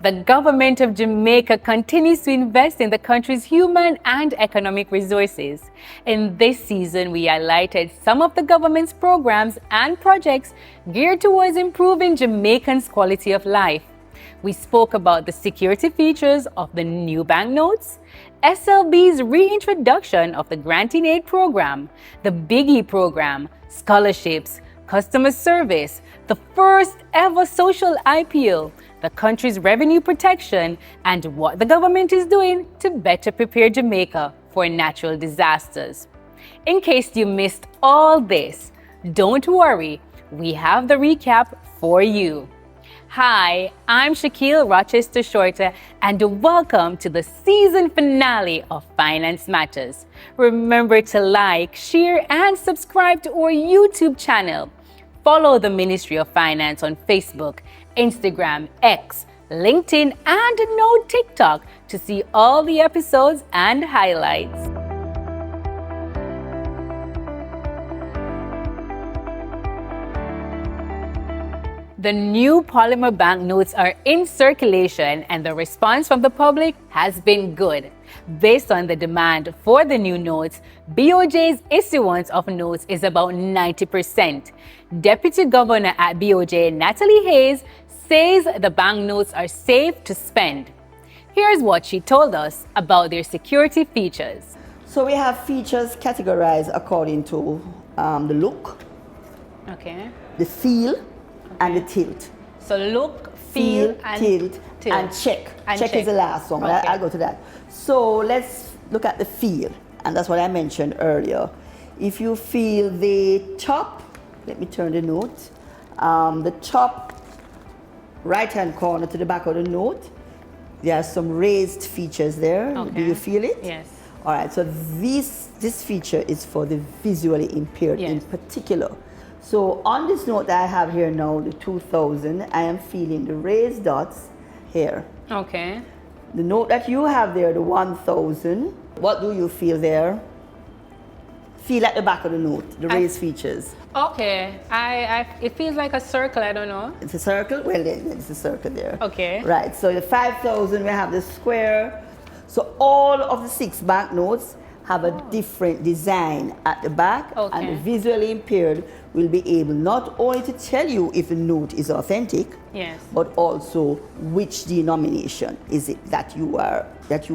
The government of Jamaica continues to invest in the country's human and economic resources. In this season, we highlighted some of the government's programs and projects geared towards improving Jamaicans' quality of life. We spoke about the security features of the new banknotes, SLB's reintroduction of the Granting Aid program, the Biggie program, scholarships, customer service, the first ever social IPO, the country's revenue protection, and what the government is doing to better prepare Jamaica for natural disasters. In case you missed all this, don't worry, we have the recap for you. Hi, I'm Shaquille Rochester Shorter, and welcome to the season finale of Finance Matters. Remember to like, share, and subscribe to our YouTube channel. Follow the Ministry of Finance on Facebook, Instagram, X, LinkedIn, and now TikTok to see all the episodes and highlights. The new polymer banknotes are in circulation and the response from the public has been good. Based on the demand for the new notes, BOJ's issuance of notes is about 90%. Deputy Governor at BOJ, Natalie Hayes, says the banknotes are safe to spend. Here's what she told us about their security features. So we have features categorized according to the look, the feel, and the tilt. So look, feel, and tilt, and check. Check is the last one, but I'll go to that. So let's look at the feel, and that's what I mentioned earlier. If you feel the top, let me turn the note, the top right-hand corner to the back of the note, there are some raised features there. Do you feel it? Yes. All right, so this feature is for the visually impaired in particular. So on this note that I have here now, the 2000, I am feeling the raised dots here. Okay. The note that you have there, the 1000, what do you feel there? Feel at the back of the note, the raised features. Okay, it feels like a circle, I don't know. It's a circle? Well, then it's a circle there. Okay. Right, so the 5000, we have the square. So all of the 6 banknotes have a different design at the back, and the visually impaired will be able not only to tell you if the note is authentic, but also which denomination is it that you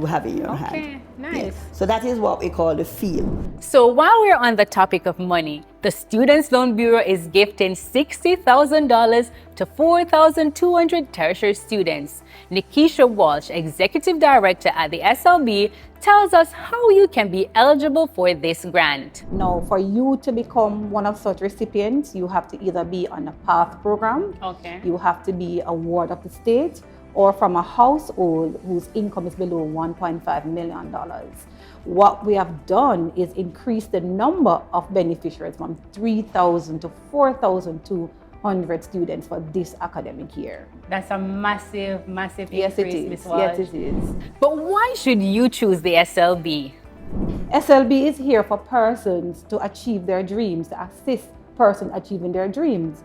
have in your hand. Okay, nice. So that is what we call the feel. So while we're on the topic of money, the Students' Loan Bureau is gifting $60,000 to 4,200 tertiary students. Nikisha Walsh, Executive Director at the SLB, tells us how you can be eligible for this grant. Now, for you to become one of such recipients, you have to either be on a PATH program, you have to be a ward of the state, or from a household whose income is below $1.5 million. What we have done is increase the number of beneficiaries from 3,000 to 4,200 students for this academic year. That's a massive increase, Yes, it is. Ms. Walsh. Yes, it is. But why should you choose the SLB? SLB is here for persons to achieve their dreams, to assist persons achieving their dreams.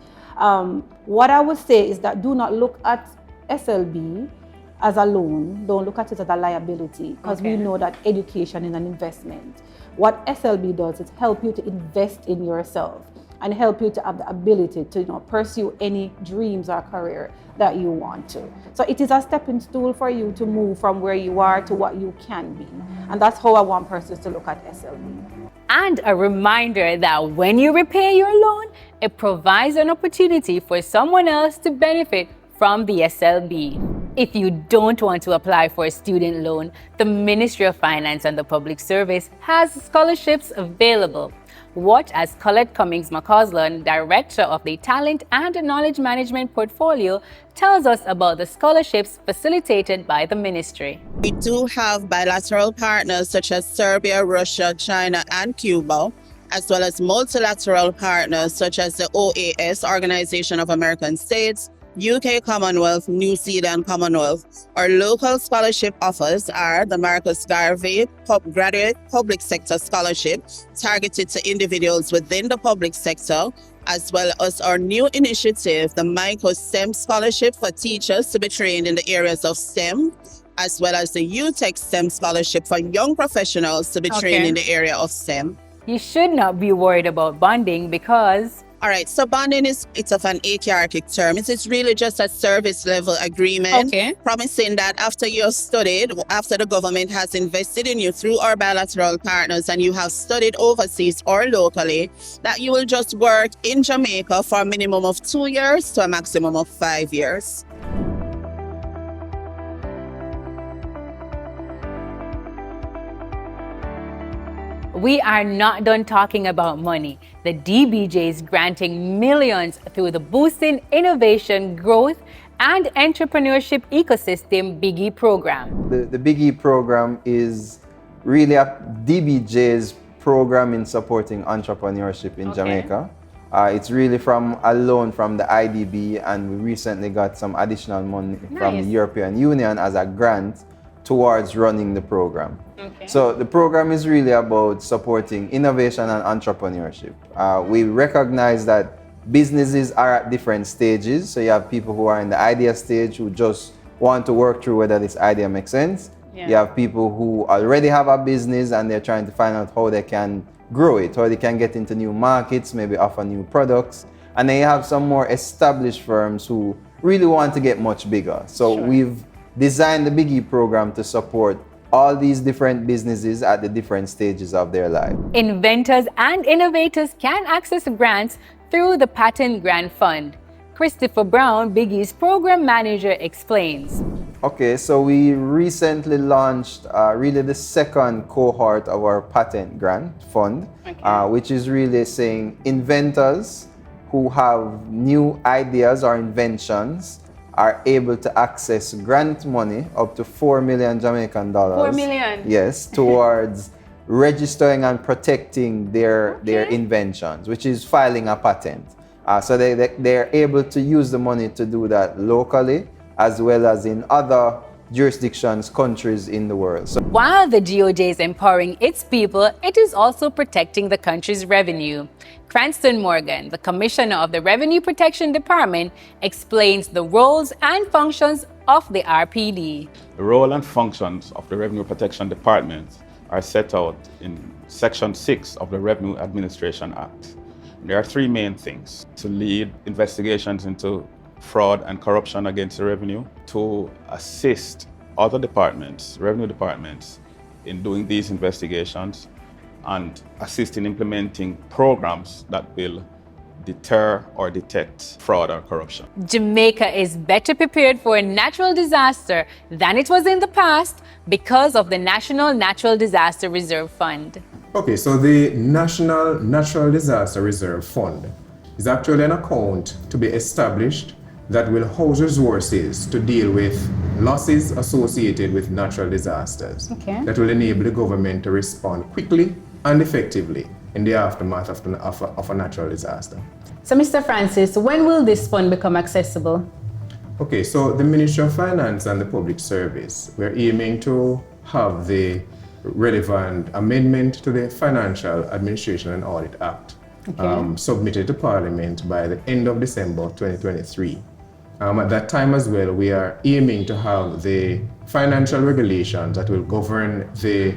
What I would say is that do not look at SLB as a loan, don't look at it as a liability, because we know that education is an investment. What SLB does is help you to invest in yourself and help you to have the ability to pursue any dreams or career that you want to. So it is a stepping stool for you to move from where you are to what you can be. And that's how I want persons to look at SLB. And a reminder that when you repay your loan, it provides an opportunity for someone else to benefit from the SLB. If you don't want to apply for a student loan, the Ministry of Finance and the Public Service has scholarships available. Watch as Colette Cummings McCausland, Director of the Talent and Knowledge Management Portfolio, tells us about the scholarships facilitated by the ministry. We do have bilateral partners such as Serbia, Russia, China, and Cuba, as well as multilateral partners such as the OAS, Organization of American States, UK Commonwealth, New Zealand Commonwealth. Our local scholarship offers are the Marcus Garvey Graduate Public Sector Scholarship, targeted to individuals within the public sector as well as our new initiative, the Micro STEM Scholarship for teachers to be trained in the areas of STEM, as well as the UTech STEM Scholarship for young professionals to be trained in the area of STEM. You should not be worried about bonding because... All right, so bonding it's of an archaic term. It's really just a service level agreement, promising that after you have studied, after the government has invested in you through our bilateral partners and you have studied overseas or locally, that you will just work in Jamaica for a minimum of 2 years to a maximum of 5 years. We are not done talking about money. The DBJ is granting millions through the Boosting Innovation, Growth and Entrepreneurship Ecosystem Biggie program. The Biggie program is really a DBJ's program in supporting entrepreneurship in Jamaica. It's really from a loan from the IDB, and we recently got some additional money from the European Union as a grant towards running the program. So the program is really about supporting innovation and entrepreneurship. We recognize that businesses are at different stages. So you have people who are in the idea stage who just want to work through whether this idea makes sense. You have people who already have a business and they're trying to find out how they can grow it, how they can get into new markets, maybe offer new products. And then you have some more established firms who really want to get much bigger. So we've designed the Biggie program to support all these different businesses at the different stages of their life. Inventors and innovators can access grants through the Patent Grant Fund. Christopher Brown, Biggie's program manager, explains. Okay, so we recently launched really the second cohort of our Patent Grant Fund, which is really saying inventors who have new ideas or inventions are able to access grant money up to 4 million Jamaican dollars. 4 million? Yes, towards registering and protecting their inventions, which is filing a patent. So they're able to use the money to do that locally, as well as in other jurisdictions, countries in the world. So while the DOJ is empowering its people, it is also protecting the country's revenue. Cranston Morgan, the Commissioner of the Revenue Protection Department, explains the roles and functions of the RPD. The role and functions of the Revenue Protection Department are set out in Section 6 of the Revenue Administration Act. There are three main things: to lead investigations into fraud and corruption against the revenue, to assist other departments, revenue departments, in doing these investigations, and assist in implementing programs that will deter or detect fraud or corruption. Jamaica is better prepared for a natural disaster than it was in the past because of the National Natural Disaster Reserve Fund. Okay, so the National Natural Disaster Reserve Fund is actually an account to be established that will house resources to deal with losses associated with natural disasters. That will enable the government to respond quickly and effectively in the aftermath of a natural disaster. So, Mr. Francis, when will this fund become accessible? Okay, so the Ministry of Finance and the Public Service, we're aiming to have the relevant amendment to the Financial Administration and Audit Act submitted to Parliament by the end of December 2023. At that time as well, we are aiming to have the financial regulations that will govern the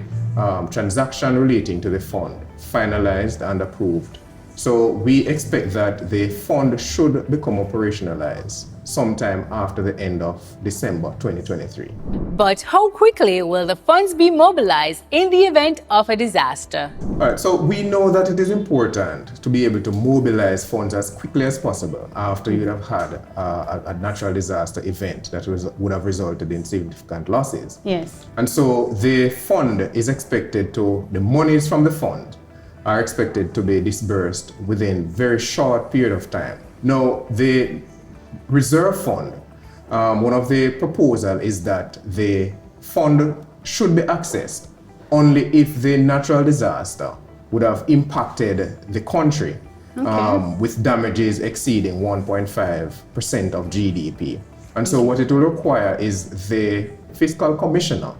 transaction relating to the fund finalized and approved. So we expect that the fund should become operationalized sometime after the end of December 2023. But how quickly will the funds be mobilized in the event of a disaster? All right, so we know that it is important to be able to mobilize funds as quickly as possible after you have had a natural disaster event that would have resulted in significant losses. Yes. And so the fund is expected to, the monies from the fund are expected to be disbursed within very short period of time. Now, the reserve fund, one of the proposal is that the fund should be accessed only if the natural disaster would have impacted the country with damages exceeding 1.5% of GDP. And so what it will require is the fiscal commissioner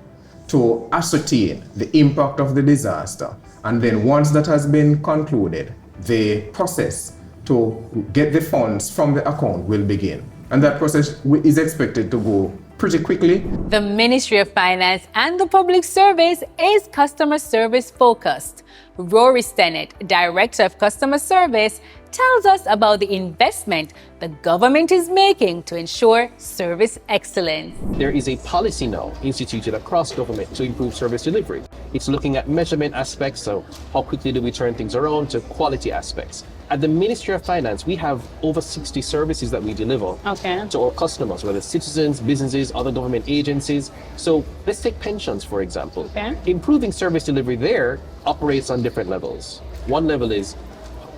to ascertain the impact of the disaster. And then once that has been concluded, the process to get the funds from the account will begin. And that process is expected to go pretty quickly. The Ministry of Finance and the Public Service is customer service focused. Rory Stennett, Director of Customer Service, tells us about the investment the government is making to ensure service excellence. There is a policy now instituted across government to improve service delivery. It's looking at measurement aspects, so how quickly do we turn things around, to quality aspects. At the Ministry of Finance, we have over 60 services that we deliver to our customers, whether citizens, businesses, other government agencies. So let's take pensions, for example. Improving service delivery there operates on different levels. One level is,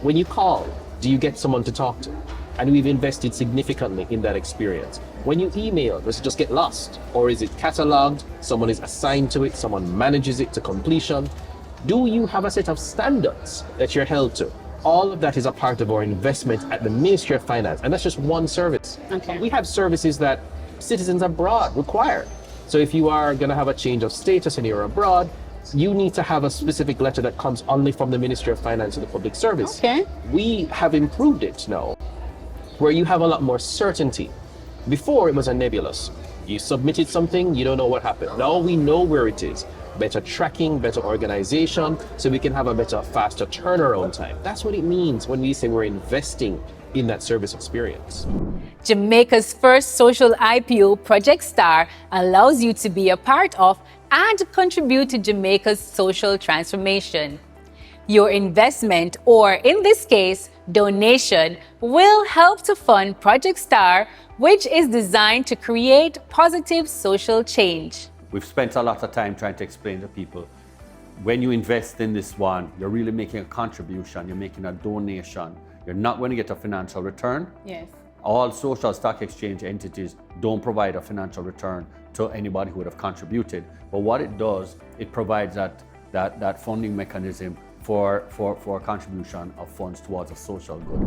when you call, do you get someone to talk to? And we've invested significantly in that experience. When you email, does it just get lost? Or is it cataloged? Someone is assigned to it, someone manages it to completion. Do you have a set of standards that you're held to? All of that is a part of our investment at the Ministry of Finance, and that's just one service. We have services that citizens abroad require. So if you are going to have a change of status and you're abroad, you need to have a specific letter that comes only from the Ministry of Finance and the Public Service. We have improved it now, where you have a lot more certainty. Before, it was a nebulous. You submitted something, you don't know what happened. Now we know where it is. Better tracking, better organization, so we can have a better, faster turnaround time. That's what it means when we say we're investing in that service experience. Jamaica's first social IPO, Project Star, allows you to be a part of and contribute to Jamaica's social transformation. Your investment, or in this case, donation, will help to fund Project Star, which is designed to create positive social change. We've spent a lot of time trying to explain to people, when you invest in this one, you're really making a contribution, you're making a donation. You're not going to get a financial return. All social stock exchange entities don't provide a financial return to anybody who would have contributed. But what it does, it provides that funding mechanism for contribution of funds towards a social good.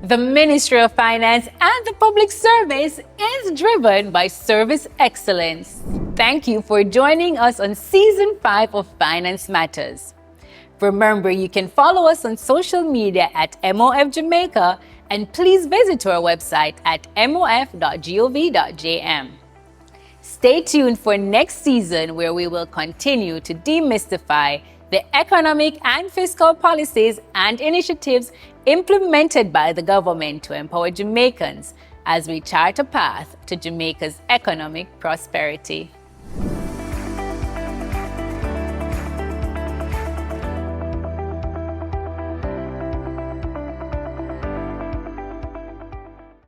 The Ministry of Finance and the Public Service is driven by service excellence. Thank you for joining us on Season 5 of Finance Matters. Remember, you can follow us on social media at MOF Jamaica, and please visit our website at mof.gov.jm. Stay tuned for next season, where we will continue to demystify the economic and fiscal policies and initiatives implemented by the government to empower Jamaicans as we chart a path to Jamaica's economic prosperity.